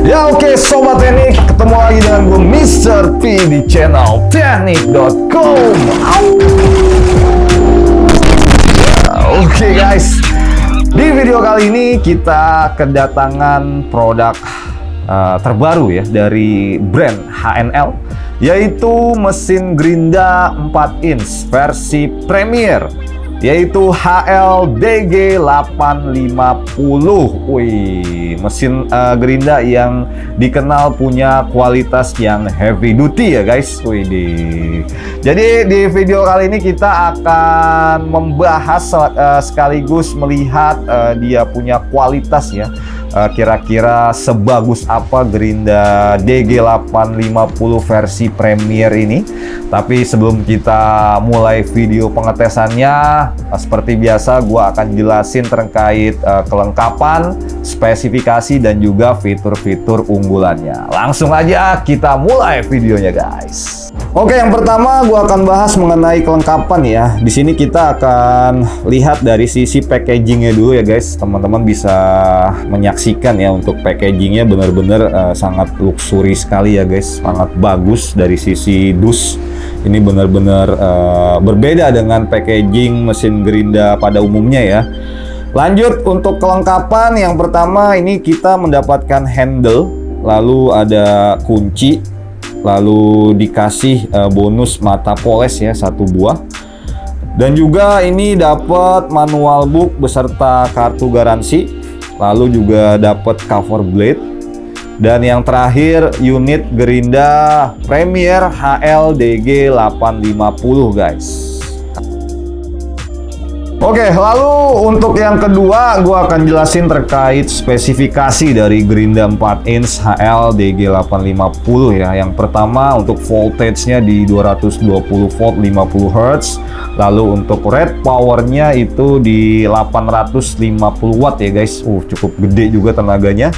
Ya oke Sobat Teknik, ketemu lagi dengan gue Mr. P di channel teknik.com. Oke guys, di video kali ini kita kedatangan produk terbaru ya dari brand HNL, yaitu mesin gerinda 4 inch versi Premier, yaitu HLDG 850. Wih, mesin gerinda yang dikenal punya kualitas yang heavy duty ya guys. Wih, jadi di video kali ini kita akan membahas sekaligus melihat dia punya kualitas ya. Kira-kira sebagus apa gerinda DG850 versi Premier ini. Tapi sebelum kita mulai video pengetesannya, seperti biasa gua akan jelasin terkait kelengkapan, spesifikasi dan juga fitur-fitur unggulannya. Langsung aja kita mulai videonya guys. Oke, yang pertama gua akan bahas mengenai kelengkapan ya. Di sini kita akan lihat dari sisi packagingnya dulu ya guys. Teman-teman bisa menyaksikan ya, untuk packagingnya benar-benar sangat luxury sekali ya guys. Sangat bagus dari sisi dus. Ini benar-benar berbeda dengan packaging mesin gerinda pada umumnya ya. Lanjut untuk kelengkapan, yang pertama ini kita mendapatkan handle, lalu ada kunci, lalu dikasih bonus mata poles ya, 1 buah. Dan juga ini dapat manual book beserta kartu garansi, lalu juga dapat cover blade. Dan yang terakhir unit gerinda Premier HLDG 850 guys. Oke, lalu untuk yang kedua gua akan jelasin terkait spesifikasi dari gerinda 4 inch HLDG 850 ya. Yang pertama untuk voltage-nya di 220 volt 50 Hz. Lalu untuk rate powernya itu di 850 watt ya guys. Cukup gede juga tenaganya.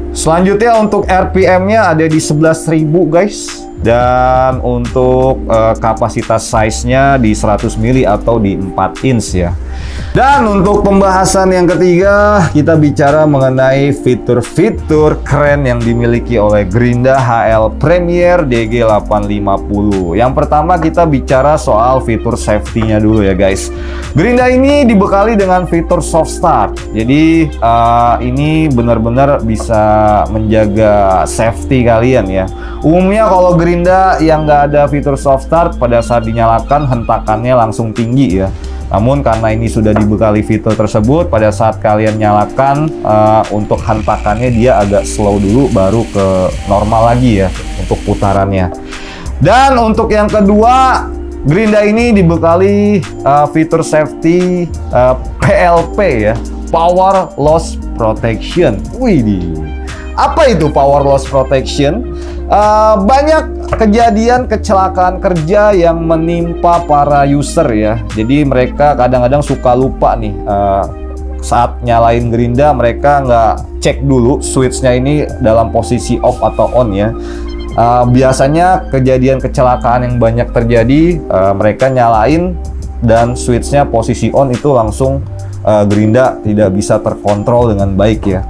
Selanjutnya untuk RPM-nya ada di 11.000 guys. Dan untuk kapasitas size-nya di 100 mili atau di 4 inch ya. Dan untuk pembahasan yang ketiga, kita bicara mengenai fitur-fitur keren yang dimiliki oleh gerinda HL Premier DG850. Yang pertama kita bicara soal fitur safety-nya dulu ya guys. Gerinda ini dibekali dengan fitur soft start. Jadi ini benar-benar bisa menjaga safety kalian ya. Umumnya kalau gerinda yang nggak ada fitur soft start, pada saat dinyalakan hentakannya langsung tinggi ya. Namun karena ini sudah dibekali fitur tersebut, pada saat kalian nyalakan untuk hentakannya dia agak slow dulu, baru ke normal lagi ya untuk putarannya. Dan untuk yang kedua, gerinda ini dibekali fitur safety PLP ya, Power Loss Protection. Wih, apa itu Power Loss Protection? Banyak kejadian kecelakaan kerja yang menimpa para user ya. Jadi mereka kadang-kadang suka lupa nih, saat nyalain gerinda mereka nggak cek dulu switchnya ini dalam posisi off atau on ya. Biasanya kejadian kecelakaan yang banyak terjadi, mereka nyalain dan switchnya posisi on, itu langsung gerinda tidak bisa terkontrol dengan baik ya.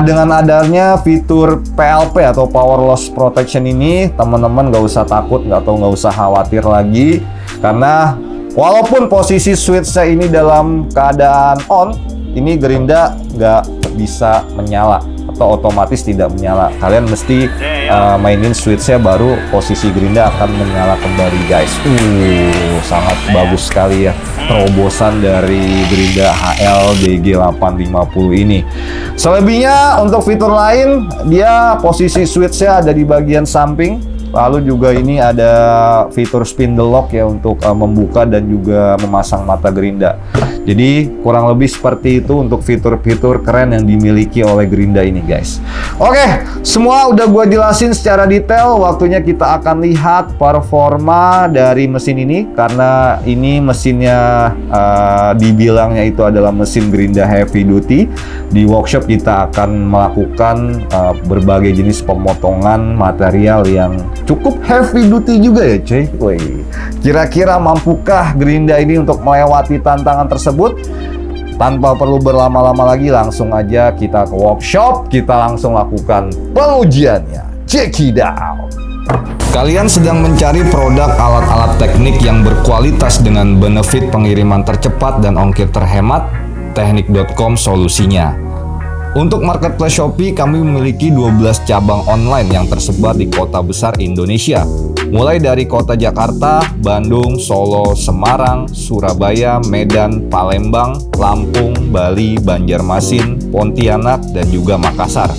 Dengan adanya fitur PLP atau Power Loss Protection ini, teman-teman nggak usah takut atau nggak usah khawatir lagi, karena walaupun posisi switch-nya ini dalam keadaan on, ini gerinda nggak bisa menyala atau otomatis tidak menyala. Kalian mesti mainin switch-nya, baru posisi gerinda akan menyala kembali guys. Sangat bagus sekali ya terobosan dari gerinda HLDG 850 ini. Selebihnya untuk fitur lain, dia posisi switch-nya ada di bagian samping. Lalu juga ini ada fitur spindle lock ya, untuk membuka dan juga memasang mata gerinda. Jadi kurang lebih seperti itu untuk fitur-fitur keren yang dimiliki oleh gerinda ini guys. Oke, semua udah gua jelasin secara detail. Waktunya kita akan lihat performa dari mesin ini, karena ini mesinnya dibilangnya itu adalah mesin gerinda heavy duty. Di workshop kita akan melakukan berbagai jenis pemotongan material yang cukup heavy duty juga ya cuy. Wih, kira-kira mampukah gerinda ini untuk melewati tantangan tersebut? Tanpa perlu berlama-lama lagi, langsung aja kita ke workshop, kita langsung lakukan pengujiannya. Check it out! Kalian sedang mencari produk alat-alat teknik yang berkualitas dengan benefit pengiriman tercepat dan ongkir terhemat? Teknik.com solusinya. Untuk marketplace Shopee, kami memiliki 12 cabang online yang tersebar di kota besar Indonesia. Mulai dari kota Jakarta, Bandung, Solo, Semarang, Surabaya, Medan, Palembang, Lampung, Bali, Banjarmasin, Pontianak, dan juga Makassar.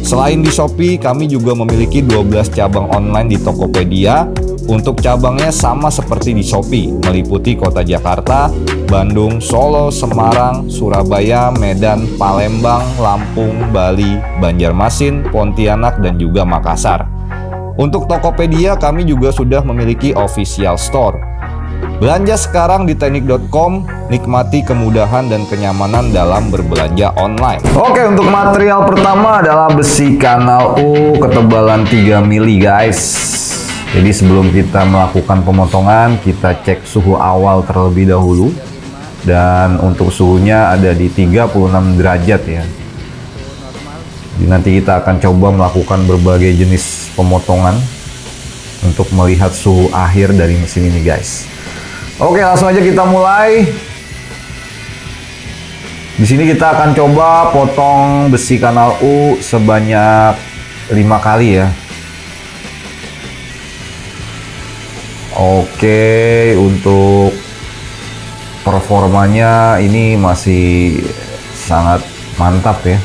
Selain di Shopee, kami juga memiliki 12 cabang online di Tokopedia. Untuk cabangnya sama seperti di Shopee, meliputi kota Jakarta, Bandung, Solo, Semarang, Surabaya, Medan, Palembang, Lampung, Bali, Banjarmasin, Pontianak, dan juga Makassar. Untuk Tokopedia, kami juga sudah memiliki official store. Belanja sekarang di teknik.com, nikmati kemudahan dan kenyamanan dalam berbelanja online. Oke, untuk material pertama adalah besi kanal U ketebalan 3 mili guys. Jadi sebelum kita melakukan pemotongan, kita cek suhu awal terlebih dahulu. Dan untuk suhunya ada di 36 derajat ya. Jadi nanti kita akan coba melakukan berbagai jenis pemotongan untuk melihat suhu akhir dari mesin ini guys. Oke, langsung aja kita mulai. Di sini kita akan coba potong besi kanal U sebanyak 5 kali ya. Oke, untuk performanya ini masih sangat mantap ya.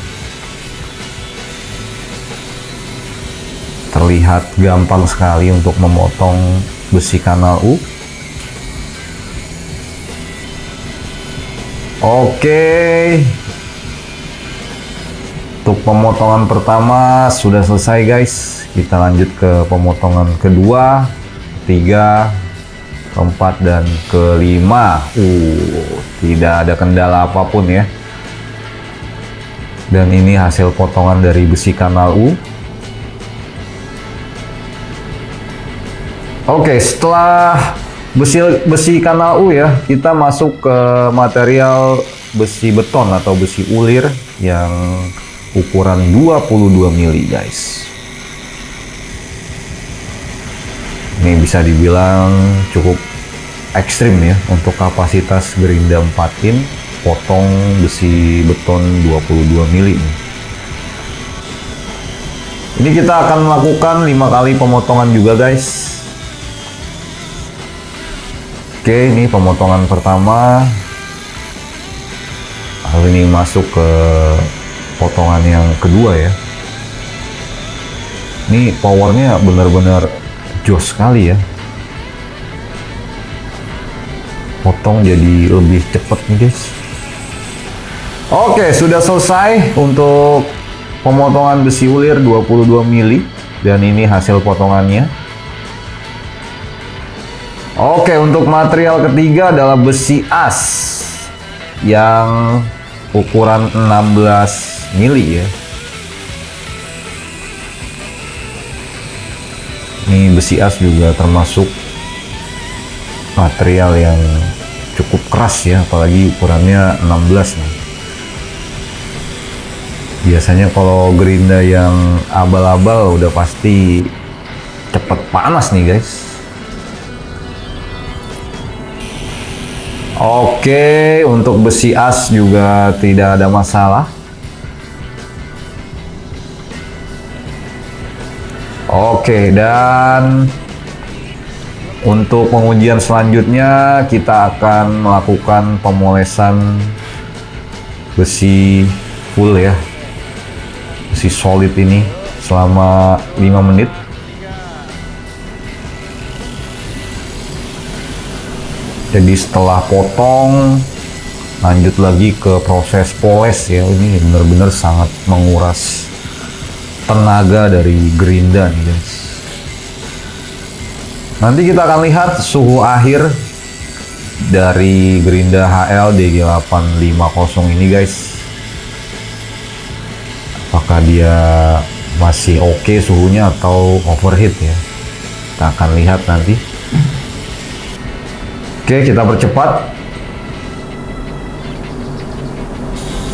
Terlihat gampang sekali untuk memotong besi kanal U. Oke. Untuk pemotongan pertama sudah selesai guys. Kita lanjut ke pemotongan kedua, ketiga, keempat, dan kelima. Tidak ada kendala apapun ya. Dan ini hasil potongan dari besi kanal U. Oke, setelah besi kanal U ya, kita masuk ke material besi beton atau besi ulir yang ukuran 22 mili guys. Ini bisa dibilang cukup ekstrim ya untuk kapasitas gerinda 4 in potong besi beton 22 mili ini. Ini kita akan melakukan 5 kali pemotongan juga guys. Oke, ini pemotongan pertama. Hal ini masuk ke potongan yang kedua ya. Ini powernya benar-benar jos sekali ya. Potong jadi lebih cepat nih guys. Oke, sudah selesai untuk pemotongan besi ulir 22 mili. Dan ini hasil potongannya. Oke, untuk material ketiga adalah besi as yang ukuran 16 mili ya. Ini besi as juga termasuk material yang cukup keras ya, apalagi ukurannya 16 nih. Biasanya kalau gerinda yang abal-abal udah pasti cepet panas nih guys. Oke, untuk besi as juga tidak ada masalah. Oke, dan untuk pengujian selanjutnya kita akan melakukan pemolesan besi full ya, besi solid ini selama 5 menit. Jadi setelah potong, lanjut lagi ke proses poles ya. Ini benar-benar sangat menguras tenaga dari gerinda nih guys. Nanti kita akan lihat suhu akhir dari gerinda HL DG850 ini guys. Apakah dia masih oke suhunya atau overheat ya. Kita akan lihat nanti. Oke, kita percepat.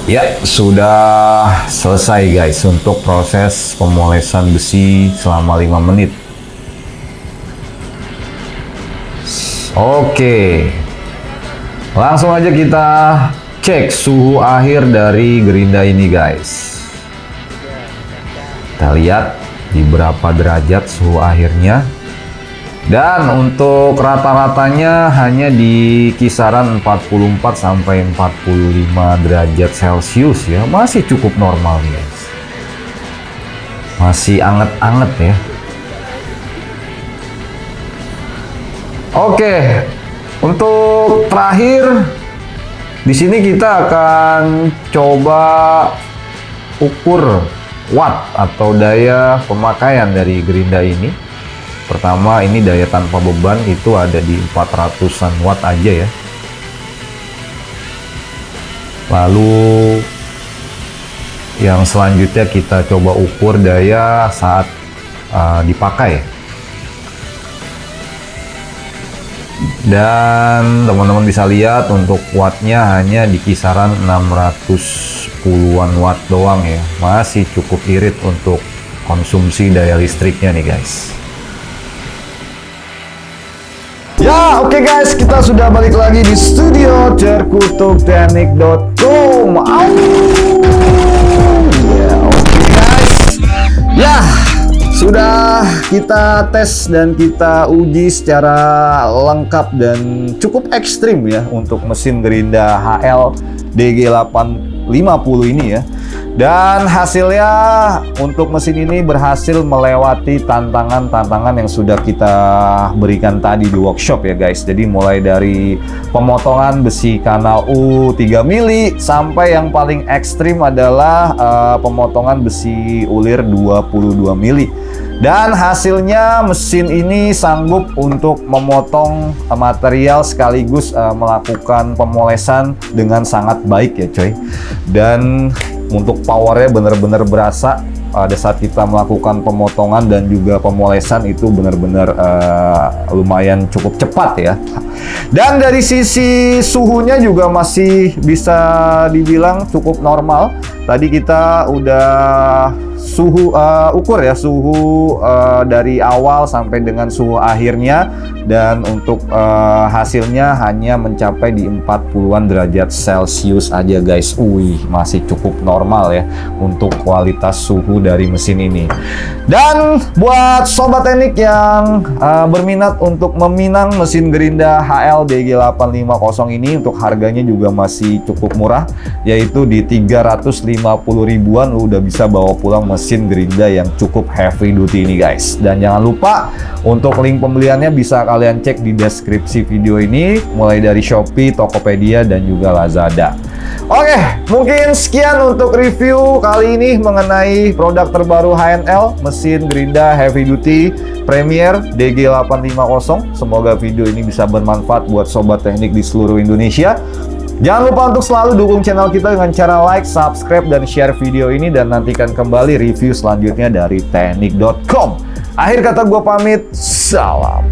Ya, sudah selesai guys untuk proses pemolesan besi selama 5 menit. Oke. Langsung aja kita cek suhu akhir dari gerinda ini guys. Kita lihat di berapa derajat suhu akhirnya. Dan untuk rata-ratanya hanya di kisaran 44 sampai 45 derajat Celcius ya. Masih cukup normal nih guys. Masih anget-anget ya. Oke. Untuk terakhir di sini kita akan coba ukur watt atau daya pemakaian dari gerinda ini. Pertama, ini daya tanpa beban itu ada di 400-an watt aja ya. Lalu yang selanjutnya kita coba ukur daya saat dipakai. Dan teman-teman bisa lihat untuk wattnya hanya di kisaran 610-an watt doang ya. Masih cukup irit untuk konsumsi daya listriknya nih guys. Ya, oke guys, kita sudah balik lagi di studio terkutukteknik.com. Ya, oke guys. Ya, sudah kita tes dan kita uji secara lengkap dan cukup ekstrim ya untuk mesin gerinda HL DG850 ini ya. Dan hasilnya untuk mesin ini berhasil melewati tantangan-tantangan yang sudah kita berikan tadi di workshop ya guys. Jadi mulai dari pemotongan besi kanal U 3 mili sampai yang paling ekstrim adalah pemotongan besi ulir 22 mili. Dan hasilnya mesin ini sanggup untuk memotong material sekaligus melakukan pemolesan dengan sangat baik ya coy. Dan untuk powernya benar-benar berasa pada saat kita melakukan pemotongan dan juga pemolesan itu benar-benar lumayan cukup cepat ya. Dan dari sisi suhunya juga masih bisa dibilang cukup normal. Tadi kita udah ukur ya suhu dari awal sampai dengan suhu akhirnya, dan untuk hasilnya hanya mencapai di 40-an derajat Celcius aja guys. Wih, masih cukup normal ya untuk kualitas suhu dari mesin ini. Dan buat sobat teknik yang berminat untuk meminang mesin gerinda HL DG850 ini, untuk harganya juga masih cukup murah, yaitu di 350 ribuan lu udah bisa bawa pulang mesin gerinda yang cukup heavy duty ini guys. Dan jangan lupa untuk link pembeliannya bisa kalian cek di deskripsi video ini, mulai dari Shopee, Tokopedia, dan juga Lazada. Oke, mungkin sekian untuk review kali ini mengenai produk terbaru HNL, mesin gerinda heavy duty Premier DG850. Semoga video ini bisa bermanfaat buat sobat teknik di seluruh Indonesia. Jangan lupa untuk selalu dukung channel kita dengan cara like, subscribe, dan share video ini, dan nantikan kembali review selanjutnya dari teknik.com. Akhir kata gue pamit, salam.